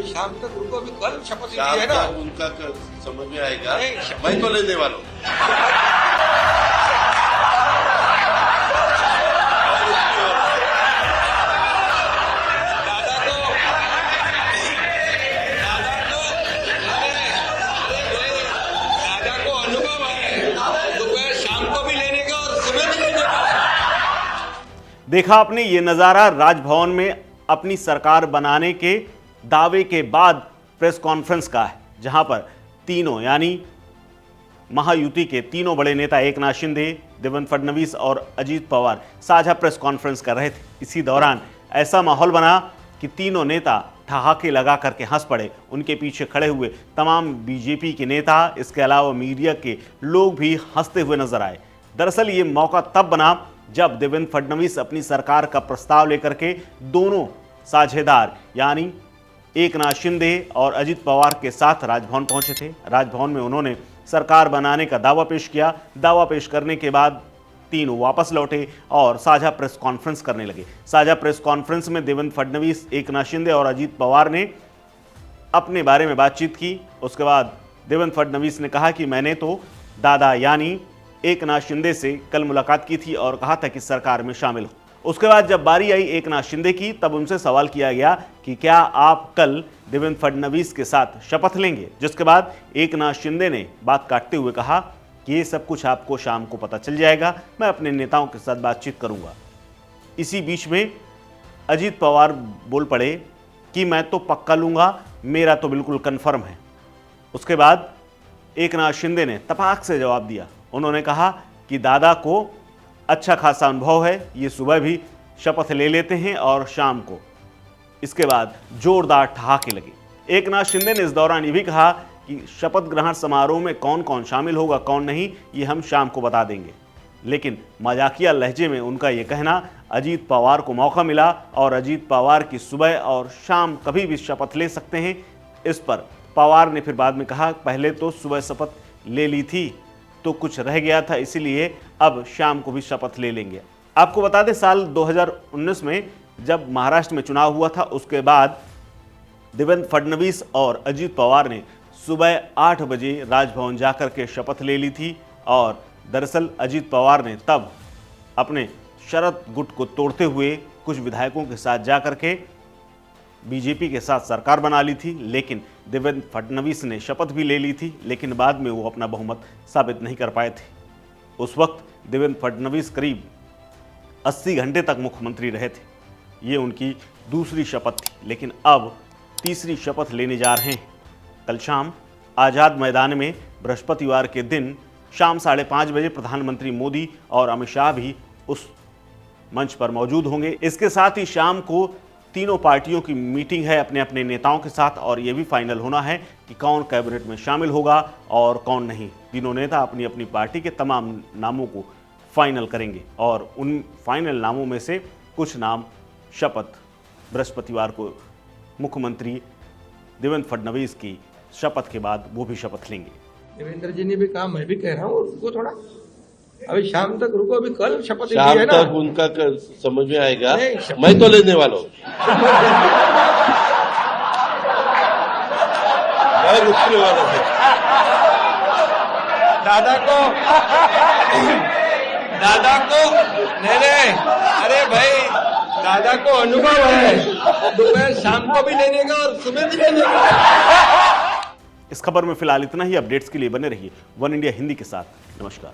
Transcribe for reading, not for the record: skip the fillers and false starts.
शाम तक रुको, अभी कल शपथ ली शाम है ना। तक उनका समझ में आएगा, मैं तो लेने वाला हूँ। दादा को अनुभव है, दोपहर शाम को भी लेने का और सुबह भी लेने का। देखा आपने ये नजारा राजभवन में अपनी सरकार बनाने के दावे के बाद प्रेस कॉन्फ्रेंस का है, जहां पर तीनों यानी महायुति के तीनों बड़े नेता एकनाथ शिंदे, देवेंद्र फडणवीस और अजीत पवार साझा प्रेस कॉन्फ्रेंस कर रहे थे। इसी दौरान ऐसा माहौल बना कि तीनों नेता ठहाके लगा करके हंस पड़े। उनके पीछे खड़े हुए तमाम बीजेपी के नेता, इसके अलावा मीडिया के लोग भी हंसते हुए नजर आए। दरअसल ये मौका तब बना जब देवेंद्र फडणवीस अपनी सरकार का प्रस्ताव लेकर के दोनों साझेदार यानी एकनाथ शिंदे और अजीत पवार के साथ राजभवन पहुंचे थे। राजभवन में उन्होंने सरकार बनाने का दावा पेश किया। दावा पेश करने के बाद तीनों वापस लौटे और साझा प्रेस कॉन्फ्रेंस करने लगे। साझा प्रेस कॉन्फ्रेंस में देवेंद्र फडणवीस, एकनाथ शिंदे और अजीत पवार ने अपने बारे में बातचीत की। उसके बाद देवेंद्र फडणवीस ने कहा कि मैंने तो दादा यानी एकनाथ शिंदे से कल मुलाकात की थी और कहा था कि सरकार में शामिल हो। उसके बाद जब बारी आई एकनाथ शिंदे की, तब उनसे सवाल किया गया कि क्या आप कल देवेंद्र फडणवीस के साथ शपथ लेंगे, जिसके बाद एकनाथ शिंदे ने बात काटते हुए कहा कि ये सब कुछ आपको शाम को पता चल जाएगा, मैं अपने नेताओं के साथ बातचीत करूंगा। इसी बीच में अजीत पवार बोल पड़े कि मैं तो पक्का लूंगा, मेरा तो बिल्कुल कन्फर्म है। उसके बाद एकनाथ शिंदे ने तपाक से जवाब दिया। उन्होंने कहा कि दादा को अच्छा खासा अनुभव है, ये सुबह भी शपथ ले लेते हैं और शाम को। इसके बाद जोरदार ठहाके लगे। एकनाथ शिंदे ने इस दौरान ये भी कहा कि शपथ ग्रहण समारोह में कौन कौन शामिल होगा, कौन नहीं, ये हम शाम को बता देंगे। लेकिन मजाकिया लहजे में उनका ये कहना अजीत पवार को मौका मिला और अजीत पवार की सुबह और शाम कभी भी शपथ ले सकते हैं। इस पर पवार ने फिर बाद में कहा, पहले तो सुबह शपथ ले ली थी तो कुछ रह गया था, इसीलिए अब शाम को भी शपथ ले लेंगे। आपको बता दें, साल 2019 में जब महाराष्ट्र में चुनाव हुआ था, उसके बाद देवेंद्र फडणवीस और अजीत पवार ने सुबह 8 बजे राजभवन जाकर के शपथ ले ली थी। और दरअसल अजीत पवार ने तब अपने शरत गुट को तोड़ते हुए कुछ विधायकों के साथ जाकर के बीजेपी के साथ सरकार बना ली थी। लेकिन देवेंद्र फडणवीस ने शपथ भी ले ली थी, लेकिन बाद में वो अपना बहुमत साबित नहीं कर पाए थे। उस वक्त देवेंद्र फडणवीस करीब 80 घंटे तक मुख्यमंत्री रहे थे। ये उनकी दूसरी शपथ थी, लेकिन अब तीसरी शपथ लेने जा रहे हैं। कल शाम आज़ाद मैदान में बृहस्पतिवार के दिन शाम 5:30 बजे प्रधानमंत्री मोदी और अमित शाह भी उस मंच पर मौजूद होंगे। इसके साथ ही शाम को तीनों पार्टियों की मीटिंग है अपने अपने नेताओं के साथ, और यह भी फाइनल होना है कि कौन कैबिनेट में शामिल होगा और कौन नहीं। तीनों नेता अपनी अपनी पार्टी के तमाम नामों को फाइनल करेंगे और उन फाइनल नामों में से कुछ नाम शपथ बृहस्पतिवार को मुख्यमंत्री देवेंद्र फडणवीस की शपथ के बाद वो भी शपथ लेंगे। देवेंद्र जी ने भी कहा, मैं भी कह रहा हूँ रुको थोड़ा, अभी शाम तक रुको, अभी कल शपथ ली शाम है ना। तक उनका समझ में आएगा, मैं तो लेने वाला हूँ। मैं रुकने वाला हूँ। दादा को नहीं, अरे भाई दादा को अनुभव है, दोपहर शाम को भी लेने का और सुबह भी लेने का। इस खबर में फिलहाल इतना ही। अपडेट्स के लिए बने रहिए वन इंडिया हिंदी के साथ। नमस्कार।